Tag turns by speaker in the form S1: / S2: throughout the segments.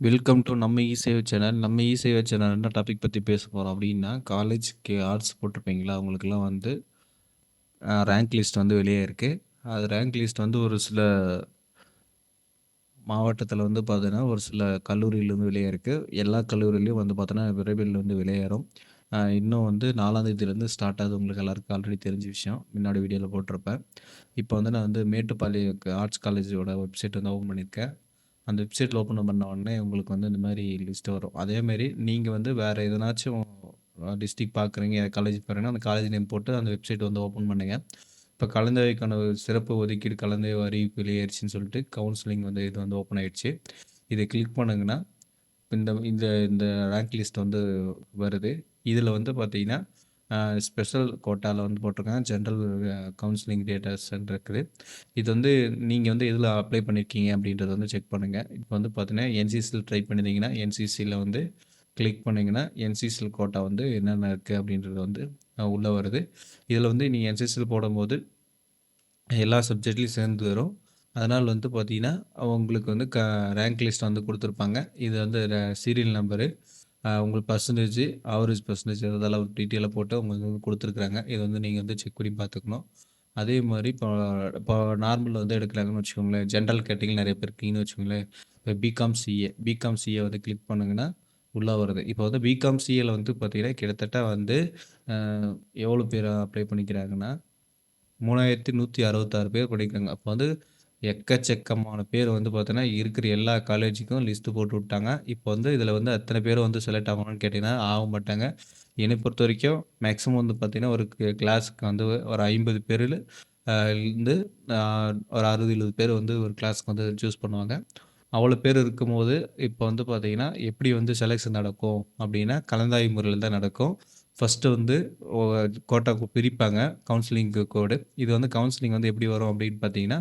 S1: Welcome to நம்ம இ-சேவை channel. நம்ம இ-சேவை channel என்ன டாபிக் பத்தி பேச போறோம் அப்படின்னா, காலேஜ்க்கு ஆர்ட்ஸ் போட்டிருப்பீங்களா? அவங்களுக்கெல்லாம் வந்து ரேங்க் லிஸ்ட் வந்து வெளியே இருக்கு. அது ரேங்க் லிஸ்ட் வந்து ஒரு சில மாவட்டத்தில வந்து பார்த்தீங்கன்னா, ஒரு சில கல்லூரியிலேருந்து வெளியே இருக்கு. எல்லா கல்லூரியிலயும் வந்து பார்த்தோன்னா, விரைவில் வந்து வெளியேறும். இன்னும் வந்து 4ஆம் தேதியிலேருந்து ஸ்டார்ட் ஆகுது. உங்களுக்கு எல்லாருக்கும் ஆல்ரெடி தெரிஞ்ச விஷயம். முன்னாடி வீடியோல போட்டிருப்பேன். இப்போ வந்து நான் வந்து மேட்டுப்பாளையம் ஆர்ட்ஸ் காலேஜோட வெப்சைட் வந்து ஓப்பன் பண்ணியிருக்கேன். அந்த வெப்சைட்ல ஓப்பன் பண்ண உடனே உங்களுக்கு வந்து இந்த மாரி லிஸ்ட் வரும். அதேமாரி நீங்க வந்து வேற எதனாச்சும் டிஸ்ட்ரிக்ட் பார்க்குறீங்க, காலேஜ் போறீங்கன்னா, அந்த காலேஜ் நேம் போட்டு அந்த வெப்சைட் வந்து ஓப்பன் பண்ணுங்க. இப்போ கலந்தவைக்கான சிறப்பு ஒதுக்கீடு கலந்தவை அறிவிப்பு வெளியேறுச்சுன்னு சொல்லிட்டு கவுன்சிலிங் வந்து இது வந்து ஓப்பன் ஆயிடுச்சு. இதை கிளிக் பண்ணுங்கன்னா, இந்த இந்த இந்த ரேங்க் லிஸ்ட் வந்து வருது. இதில வந்து பார்த்தீங்கன்னா, ஸ்பெஷல் கோட்டால வந்து போட்டிருக்காங்க. ஜென்ரல் கவுன்சிலிங் டேட்டாஸ்ன்னு இருக்குது. இது வந்து நீங்க வந்து எதில அப்ளை பண்ணியிருக்கீங்க அப்படின்றத வந்து செக் பண்ணுங்க. இப்போ வந்து பார்த்தீங்கன்னா, என்சிசில ட்ரை பண்ணியிருந்தீங்கன்னா, என்சிசில வந்து கிளிக் பண்ணீங்கன்னா, என்சிசில கோட்டா வந்து என்னென்ன இருக்கு அப்படின்றது வந்து உள்ள வருது. இதில வந்து நீங்க என்சிசில போடும்போது எல்லா சப்ஜெக்ட்லயும் சேர்ந்து வரும். அதனால வந்து பார்த்தீங்கன்னா, உங்களுக்கு வந்து ரேங்க் லிஸ்ட் வந்து குடுத்துருப்பாங்க. இது வந்து சீரியல் நம்பரு, உங்களுக்கு பெர்சன்டேஜ், ஆவரேஜ் பெர்சன்டேஜ் அதெல்லாம் டீட்டெயிலா போட்டு உங்களுக்கு வந்து குடுத்துருக்காங்க. இத வந்து நீங்க வந்து செக் பண்ணி பார்த்துக்கணும். அதே மாரி இப்போ இப்போ நார்மல் வந்து எடுக்குறாங்கன்னு வச்சுக்கோங்களேன். ஜெனரல் கேட்டகரில நெறைய பேர் இருக்கீங்கன்னு வச்சுக்கோங்களேன். இப்போ பிகாம் சிஏ பிகாம் சிஏ வந்து கிளிக் பண்ணுங்கன்னா, உள்ள வருது. இப்போ வந்து பிகாம் சிஏல வந்து பார்த்தீங்கன்னா, கிட்டத்தட்ட வந்து அ எவ்வளோ பேர் அப்ளை பண்ணிக்கிறாங்கன்னா 3166 பேர் படிக்கிறாங்க. அப்போ வந்து எக்கச்சக்கமான பேர் வந்து பார்த்தீங்கன்னா, இருக்கிற எல்லா காலேஜுக்கும் லிஸ்ட் போட்டு விட்டாங்க. இப்போ வந்து இதில வந்து அத்தனை பேர் வந்து செலக்ட் ஆவாங்கன்னு கேட்டீங்கன்னா, ஆக மாட்டாங்க. என்னை பொறுத்தவரைக்கும் மேக்ஸிமம் வந்து பார்த்தீங்கன்னா, ஒரு கிளாஸ்க்கு வந்து ஒரு 50 பேருல இருந்து அ ஒரு 60, 70 பேர் வந்து ஒரு கிளாஸ்க்கு வந்து சூஸ் பண்ணுவாங்க. அவ்வளோ பேர் இருக்கும்போது, இப்போ வந்து பார்த்தீங்கன்னா, எப்படி வந்து செலக்ஷன் நடக்கும் அப்படின்னா, கலந்தாய்வு முறையில தான் நடக்கும். ஃபர்ஸ்ட்டு வந்து ஒ கோட்டாக்கு பிரிப்பாங்க. கவுன்சிலிங்க்கு கோடு. இது வந்து கவுன்சிலிங் வந்து எப்படி வரும் அப்படின்னு பார்த்தீங்கன்னா,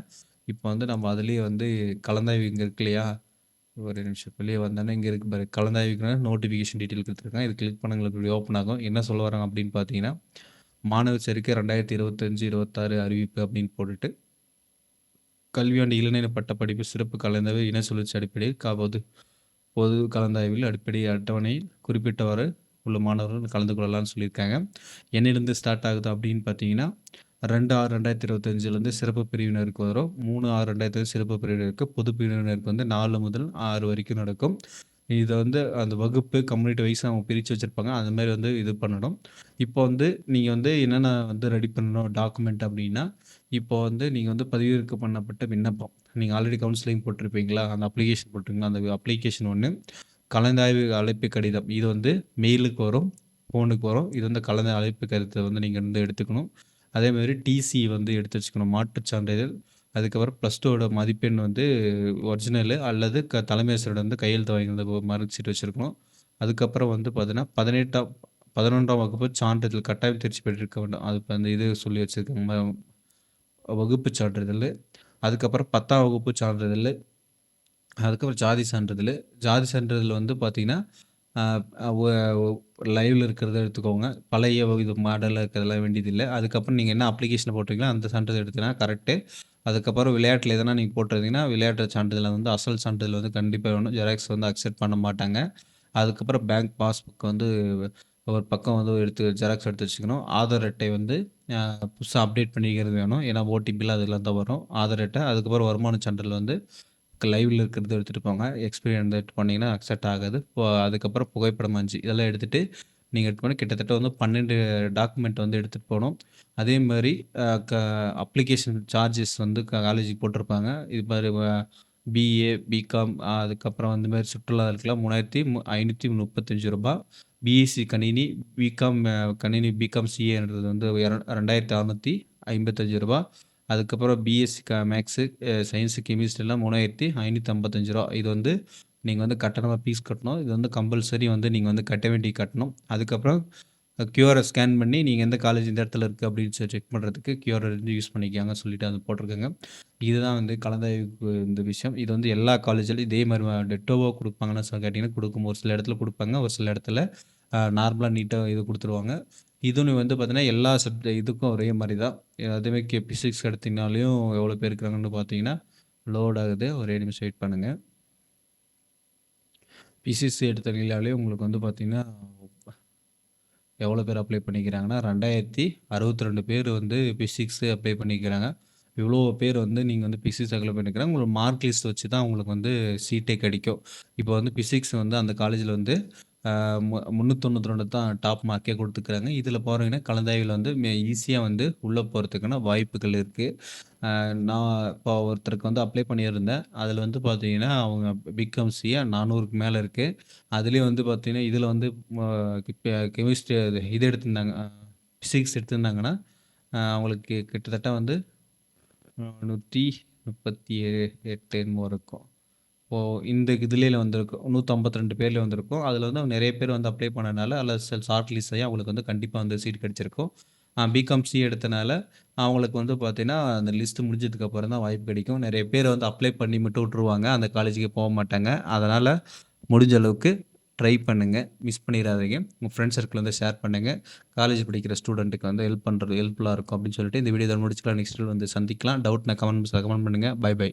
S1: இப்போ வந்து நம்ம அதிலேயே வந்து கலந்தாய்வு இங்க இருக்கு இல்லையா? ஒரு நிமிஷம் வெளிய வந்தோனே இங்க இருக்கு பாரு. கலந்தாய்வுக்கான நோட்டிஃபிகேஷன் டீட்டெயில் குடுத்துருக்காங்க. இது கிளிக் பண்ணுங்க இப்படி ஓப்பன் ஆகும். என்ன சொல்ல வராங்க அப்படின்னு பார்த்தீங்கன்னா, மாணவர் சேர்க்கை 2025, 26 அறிவிப்பு அப்படின்னு போட்டுட்டு, கல்வியாண்டு இளநிலை பட்டப்படிப்பு சிறப்பு கலந்தாய்வு இன சுழற்சி அடிப்படையில் பொது பொது கலந்தாய்வில் அடிப்படை அட்டவணையில் குறிப்பிட்டவாறு உள்ள மாணவர்கள் கலந்து கொள்ளலாம்னு சொல்லியிருக்காங்க. என்னையிலேருந்து ஸ்டார்ட் ஆகுது அப்படின்னு பார்த்தீங்கன்னா, 2/6/2025லேருந்து சிறப்பு பிரிவினருக்கு வரும். 3/6/2025 சிறப்பு பிரிவினருக்கு, பொது பிரிவினருக்கு வந்து 4 முதல் 6 வரைக்கும் நடக்கும். இத வந்து அந்த வகுப்பு, கம்யூனிட்டி வைஸா அவங்க பிரிச்சு வச்சிருப்பாங்க. அந்த மாரி வந்து இது பண்ணணும். இப்போ வந்து நீங்க வந்து என்னென்ன வந்து ரெடி பண்ணணும் டாக்குமெண்ட் அப்படின்னா, இப்போ வந்து நீங்க வந்து பதிவிறக்கம் பண்ணப்பட்ட விண்ணப்பம். நீங்க ஆல்ரெடி கவுன்சிலிங் போட்டிருப்பீங்களா? அந்த அப்ளிகேஷன் போட்டிருக்கீங்களா? அந்த அப்ளிகேஷன் ஒண்ணு. கலந்தாய்வு அழைப்பு கடிதம். இது வந்து மெயிலுக்கு வரும், ஃபோனுக்கு வரும். இது வந்து கலந்த அழைப்பு கடிதத்த வந்து நீங்க வந்து எடுத்துக்கணும். அதேமாதிரி டிசி வந்து எடுத்து வச்சுக்கணும். மாற்றுச் சான்றிதழ், அதுக்கப்புறம் +2வோட மதிப்பெண் வந்து ஒரிஜினலு அல்லது தலைமை ஆசிரியரோட வந்து கையெழுத்து வாங்கியிருந்த மார்க் ஷீட் வச்சிருக்கணும். அதுக்கப்புறம் வந்து பார்த்தீங்கன்னா, 11ஆம் வகுப்பு சான்றிதழ் கட்டாயம் தேர்ச்சி பெற்றிருக்க வேண்டும். அது இப்ப அந்த இது சொல்லி வச்சிருக்காங்க. வகுப்பு சான்றிதழ், அதுக்கப்புறம் 10ஆம் வகுப்பு சான்றிதழ், அதுக்கப்புறம் ஜாதி சான்றிதழ். ஜாதி சான்றிதழ் வந்து பார்த்தீங்கன்னா, அ ஒ லைவ்ல இருக்கிறத எடுத்துக்கோங்க. பழைய இது மாடல்ல இருக்கிறதெல்லாம் வேண்டியதில்ல. அதுக்கப்புறம் நீங்க என்ன அப்ளிகேஷன்ல போட்டிருக்கீங்களோ அந்த சான்றிதழ் எடுத்தீங்கன்னா கரெக்ட்டு. அதுக்கப்புறம் விளையாட்டுல எதனா நீங்க போட்டிருந்தீங்கன்னா, விளையாட்டு சான்றிதழ் வந்து அசல் சான்றிதழ் வந்து கண்டிப்பா வேணும். ஜெராக்ஸ் வந்து அக்செப்ட் பண்ண மாட்டாங்க. அதுக்கப்புறம் பேங்க் பாஸ்புக் வந்து ஒரு பக்கம் வந்து எடுத்து ஜெராக்ஸ் எடுத்து வச்சுக்கணும். ஆதார் அட்டை வந்து புதுசா அப்டேட் பண்ணிக்கிறது வேணும். ஏன்னா ஓடிபிலாம் அதெல்லாம் தான் வரும். ஆதார் அட்டை, அதுக்கப்புறம் வருமான சான்றிதழ் வந்து லைவ்ல இருக்கிறத எடுத்துட்டு போங்க. எக்ஸ்பீரி எடுத்துட்டு போனீங்கன்னா அக்செப்ட் ஆகாது. அதுக்கப்புறம் புகைப்படம் 5 இதெல்லாம் எடுத்துட்டு நீங்க எடுத்துட்டு போனா கிட்டத்தட்ட வந்து 12 டாக்குமெண்ட் வந்து எடுத்துட்டு போணும். அதே மாரி அ க அப்ளிகேஷன் சார்ஜஸ் வந்து காலேஜுக்கு போட்டிருப்பாங்க. இது மாரி பிஏ, பிகாம் அதுக்கப்புறம் அந்த மாரி சுற்றுலா இருக்கலாம் ரூ. 3535. பிஎஸ்சி கணினி, பிகாம் கணினி பிகாம் சிஏன்றது வந்து ரூ. 2655. அதுக்கப்புறம் பிஎஸ்சி மேக்ஸு, சயின்ஸு, கெமிஸ்ட்ரிலாம் ரூ. 3555. இது வந்து நீங்க வந்து கட்டணமா ஃபீஸ் கட்டணும். இது வந்து கம்பல்சரி வந்து நீங்க வந்து கட்ட வேண்டிய கட்டணம். அதுக்கப்புறம் கியூஆர ஸ்கேன் பண்ணி நீங்க எந்த காலேஜ் இந்த இடத்துல இருக்கு அப்படின்னு செக் பண்ணுறதுக்கு கியூஆர் வந்து யூஸ் பண்ணிக்கோங்க சொல்லிட்டு அது போட்டிருக்காங்க. இதுதான் வந்து கலந்தாய்வுக்கு இந்த விஷயம். இது வந்து எல்லா காலேஜ்லயும் இதே மாரி டிட்டோவா குடுப்பாங்கன்னு கேட்டீங்கன்னா குடுக்கும். ஒரு சில இடத்துல குடுப்பாங்க. ஒரு சில இடத்துல நார்மலா நீட்டா இது குடுத்துருவாங்க. இதுன்னு வந்து பார்த்தீங்கன்னா, எல்லா இதுக்கும் ஒரே மாரி தான். அதுவே பிசிக்ஸ் எடுத்தீங்கனாலயும் எவ்வளோ பேர் இருக்கிறாங்கன்னு பார்த்தீங்கன்னா, லோட் ஆகுது. ஒரே நிமிஷம் வெயிட் பண்ணுங்க. பிசிசி எடுத்துக்கிட்டாலே உங்களுக்கு வந்து பார்த்தீங்கன்னா, எவ்வளோ பேர் அப்ளை பண்ணிக்கிறாங்கன்னா, 2062 பேர் வந்து பிசிக்ஸ் அப்ளை பண்ணிக்கிறாங்க. இவ்வளோ பேர் வந்து நீங்க வந்து பிசிக்ஸ் அப்ளை பண்ணிக்கிறாங்க. உங்களுக்கு மார்க் லிஸ்ட் வச்சு தான் உங்களுக்கு வந்து சீட்டே கிடைக்கும். இப்போ வந்து பிசிக்ஸ் வந்து அந்த காலேஜில வந்து 392 தான் டாப் மார்க்கே குடுத்துருக்காங்க. இதில பாத்தீங்கன்னா, கலந்தாய்வுல வந்து ஈஸியா வந்து உள்ள போறதுக்கான வாய்ப்புகள் இருக்கு. நான் இப்போ ஒருத்தருக்கு வந்து அப்ளை பண்ணியிருந்தேன். அதில வந்து பார்த்தீங்கன்னா, அவங்க பிகாம் சிஏ 400க்கு மேல இருக்கு. அதிலயும் வந்து பார்த்தீங்கன்னா, இதில வந்து ம கெமிஸ்ட்ரி இது எடுத்திருந்தாங்க. பிசிக்ஸ் எடுத்திருந்தாங்கன்னா, அவங்களுக்கு கிட்டத்தட்ட வந்து 138 என்னமோ இருக்கும். இப்போ இந்த இதுலயே வந்திருக்கும். 152 பேர்ல வந்திருக்கும். அதில வந்து நெறைய பேர் வந்து அப்ளை பண்ணனால, அதில ஷார்ட் லிஸ்ட் ஆகி அவங்களுக்கு வந்து கண்டிப்பா வந்து சீட் கிடைச்சிருக்கும். பிகாம் சி எடுத்தனால, அவங்களுக்கு வந்து பார்த்தீங்கன்னா, அந்த லிஸ்ட் முடிஞ்சதுக்கு அப்புறம் தான் வாய்ப்பு கிடைக்கும். நெறைய பேர் வந்து அப்ளை பண்ணி மட்டும் விட்டுருவாங்க. அந்த காலேஜுக்கு மாட்டாங்க. அதனால முடிஞ்ச அளவுக்கு ட்ரை பண்ணுங்க. மிஸ் பண்ணிறாதீங்க. உங்க ஃப்ரெண்ட்ஸ் சர்க்கிள் வந்து ஷேர் பண்ணுங்க. காலேஜ் படிக்கிற ஸ்டூடெண்ட்டுக்கு வந்து ஹெல்ப்ஃபுல்லா இருக்கும் அப்படின்னு சொல்லிட்டு இந்த வீடியோ இதோட முடிச்சுக்கலாம். நெக்ஸ்ட் வந்து சந்திக்கலாம். டவுட்னா கமெண்ட் பண்ணுங்க. Bye by.